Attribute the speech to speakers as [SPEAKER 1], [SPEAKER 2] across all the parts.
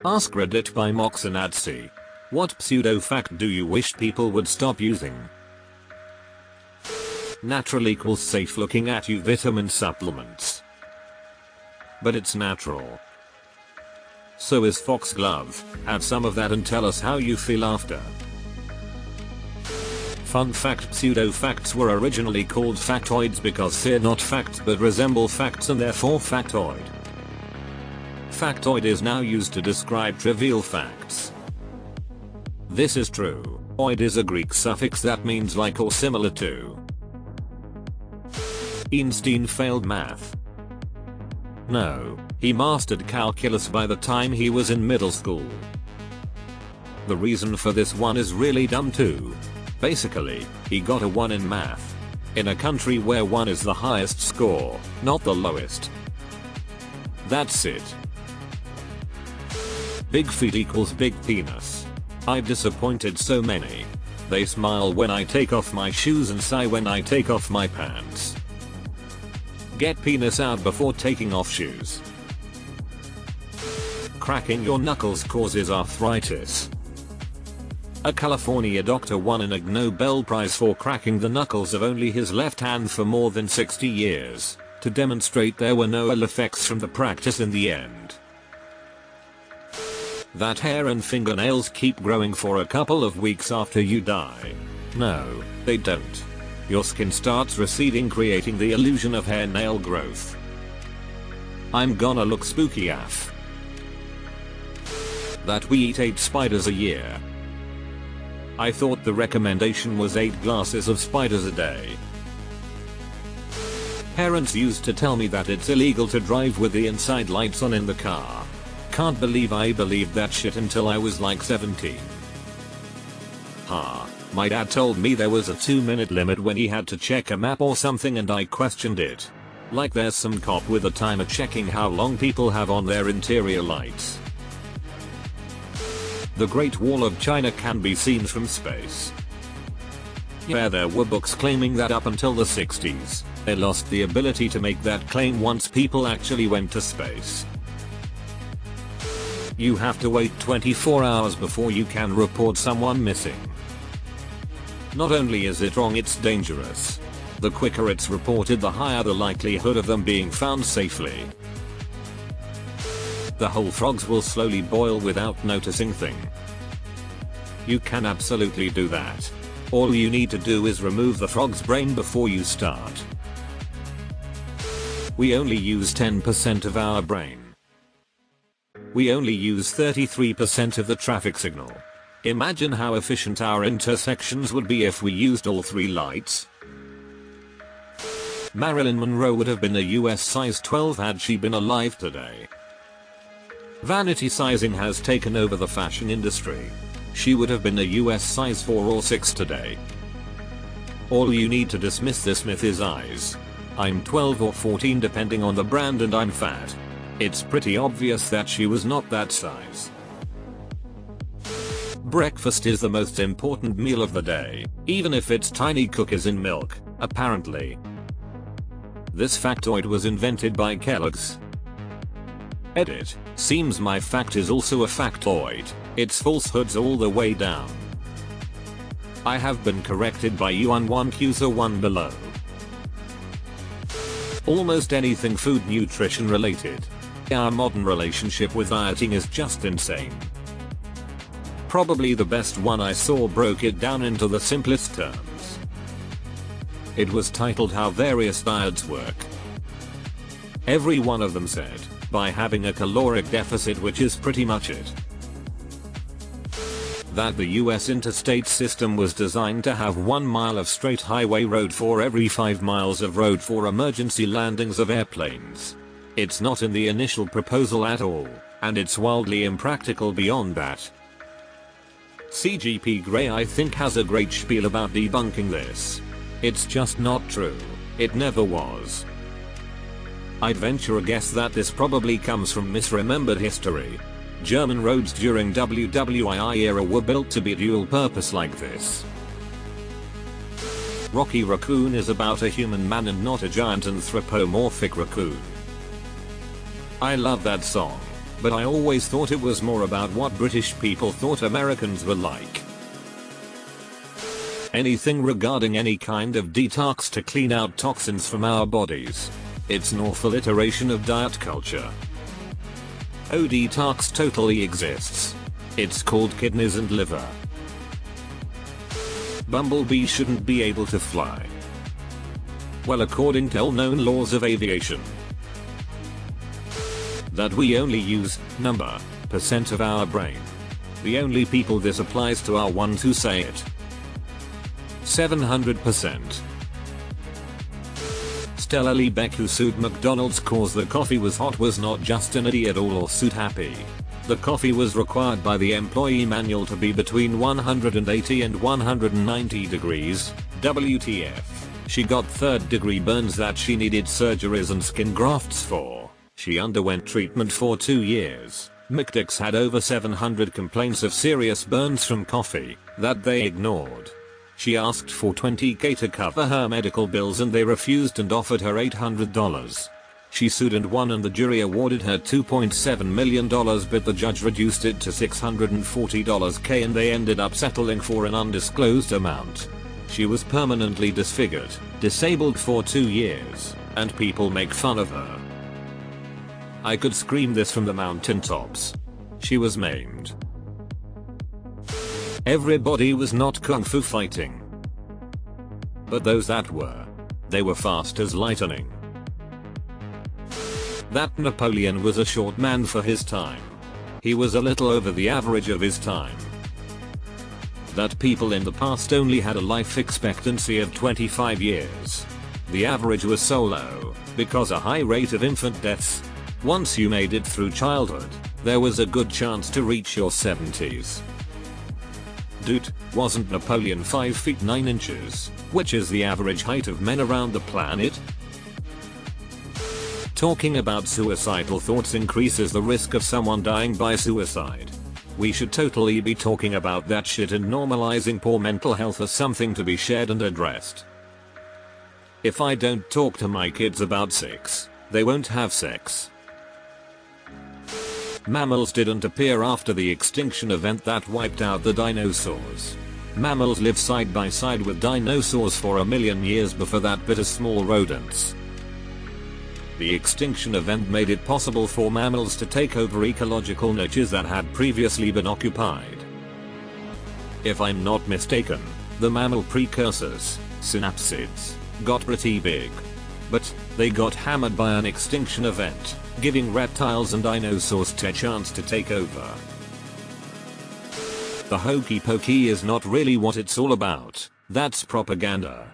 [SPEAKER 1] AskReddit by Mox and Adsy. What pseudo fact do you wish people would stop using? Natural equals safe. Looking at you vitamin supplements. But it's natural. So is foxglove. Have some of that and tell us how you feel after. Fun fact: pseudo facts were originally called factoids because they're not facts but resemble facts and therefore factoid. Factoid is now used to describe trivial facts. This is true. Oid is a Greek suffix that means like or similar to. Einstein failed math. No, he mastered calculus by the time he was in middle school. The reason for this one is really dumb too. Basically, he got a 1 in math. In a country where 1 is the highest score, not the lowest. That's it. Big feet equals big penis. I've disappointed so many. They smile when I take off my shoes and sigh when I take off my pants. Get penis out before taking off shoes. Cracking your knuckles causes arthritis. A California doctor won an Ig Nobel Prize for cracking the knuckles of only his left hand for more than 60 years, to demonstrate there were no ill effects from the practice in the end. That hair and fingernails keep growing for a couple of weeks after you die. No, they don't. Your skin starts receding, creating the illusion of hair nail growth. I'm gonna look spooky AF. That we eat 8 spiders a year. I thought the recommendation was 8 glasses of spiders a day. Parents used to tell me that it's illegal to drive with the inside lights on in the car. Can't believe I believed that shit until I was like 17. My dad told me there was a 2-minute limit when he had to check a map or something and I questioned it. Like there's some cop with a timer checking how long people have on their interior lights. The Great Wall of China can be seen from space. Yeah, there were books claiming that up until the 60s, they lost the ability to make that claim once people actually went to space. You have to wait 24 hours before you can report someone missing. Not only is it wrong, it's dangerous. The quicker it's reported, the higher the likelihood of them being found safely. The whole frogs will slowly boil without noticing thing. You can absolutely do that. All you need to do is remove the frog's brain before you start. We only use 10% of our brain. We only use 33% of the traffic signal. Imagine how efficient our intersections would be if we used all 3 lights. Marilyn Monroe would have been a US size 12 had she been alive today. Vanity sizing has taken over the fashion industry. She would have been a US size 4 or 6 today. All you need to dismiss this myth is eyes. I'm 12 or 14 depending on the brand and I'm fat. It's pretty obvious that she was not that size. Breakfast is the most important meal of the day, even if it's tiny cookies in milk, apparently. This factoid was invented by Kellogg's. Edit. Seems my fact is also a factoid. It's falsehoods all the way down. I have been corrected by Yuan1Qza1 below. Almost anything food nutrition related. Our modern relationship with dieting is just insane. Probably the best one I saw broke it down into the simplest terms. It was titled How Various Diets Work. Every one of them said, by having a caloric deficit, which is pretty much it. That the US interstate system was designed to have 1 mile of straight highway road for every 5 miles of road for emergency landings of airplanes. It's not in the initial proposal at all, and it's wildly impractical beyond that. CGP Grey I think has a great spiel about debunking this. It's just not true. It never was. I'd venture a guess that this probably comes from misremembered history. German roads during WWII era were built to be dual purpose like this. Rocky Raccoon is about a human man and not a giant anthropomorphic raccoon. I love that song. but I always thought it was more about what British people thought Americans were like. Anything regarding any kind of detox to clean out toxins from our bodies. It's an awful iteration of diet culture. Oh, detox totally exists. It's called kidneys and liver. Bumblebees shouldn't be able to fly. Well, according to all known laws of aviation. That we only use % of our brain. The only people this applies to are ones who say it. 700%. Stella Lee Beck, who sued McDonald's cause the coffee was hot, was not just an idiot or lawsuit happy. The coffee was required by the employee manual to be between 180 and 190 degrees. WTF. She got third-degree burns that she needed surgeries and skin grafts for. She underwent treatment for 2 years. McDicks had over 700 complaints of serious burns from coffee that they ignored. She asked for $20,000 to cover her medical bills and they refused and offered her $800. She sued and won, and the jury awarded her $2.7 million, but the judge reduced it to $640,000 and they ended up settling for an undisclosed amount. She was permanently disfigured, disabled for 2 years, and people make fun of her. I could scream this from the mountaintops. She was maimed. Everybody was not kung fu fighting. But those that were, they were fast as lightning. That Napoleon was a short man for his time. He was a little over the average of his time. That people in the past only had a life expectancy of 25 years. The average was so low, because a high rate of infant deaths. Once you made it through childhood, there was a good chance to reach your 70s. Dude, wasn't Napoleon 5 feet 9 inches, which is the average height of men around the planet? Talking about suicidal thoughts increases the risk of someone dying by suicide. We should totally be talking about that shit and normalizing poor mental health as something to be shared and addressed. If I don't talk to my kids about sex, they won't have sex. Mammals didn't appear after the extinction event that wiped out the dinosaurs. Mammals lived side by side with dinosaurs for 1 million years before that, but as small rodents. The extinction event made it possible for mammals to take over ecological niches that had previously been occupied. If I'm not mistaken, the mammal precursors, synapsids, got pretty big. But they got hammered by an extinction event, giving reptiles and dinosaurs a chance to take over. The hokey pokey is not really what it's all about. That's propaganda.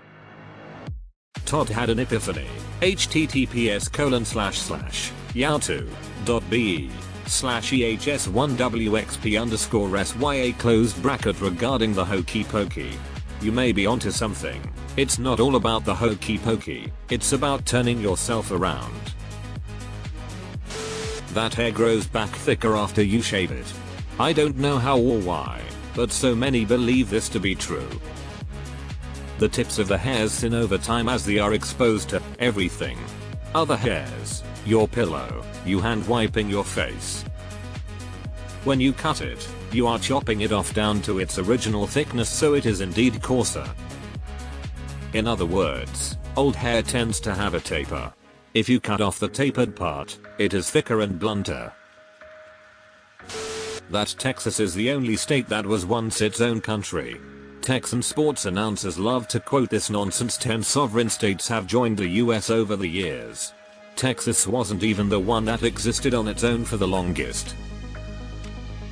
[SPEAKER 1] Todd had an epiphany. https://yahoo.be/ehs1wxp_sya regarding the hokey pokey. You may be onto something. It's not all about the hokey pokey, it's about turning yourself around. That hair grows back thicker after you shave it. I don't know how or why, but so many believe this to be true. The tips of the hairs thin over time as they are exposed to everything. Other hairs, your pillow, you hand wiping your face. When you cut it, you are chopping it off down to its original thickness, so it is indeed coarser. In other words, old hair tends to have a taper. If you cut off the tapered part, it is thicker and blunter. That Texas is the only state that was once its own country. Texan sports announcers love to quote this nonsense. 10 sovereign states have joined the US over the years. Texas wasn't even the one that existed on its own for the longest.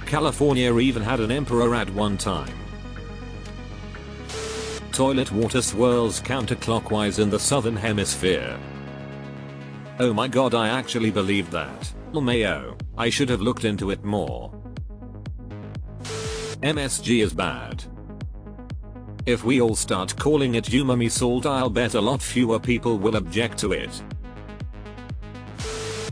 [SPEAKER 1] California even had an emperor at one time. Toilet water swirls counterclockwise in the southern hemisphere. Oh my god, I actually believed that. LMAO, I should have looked into it more. MSG is bad. If we all start calling it umami salt, I'll bet a lot fewer people will object to it.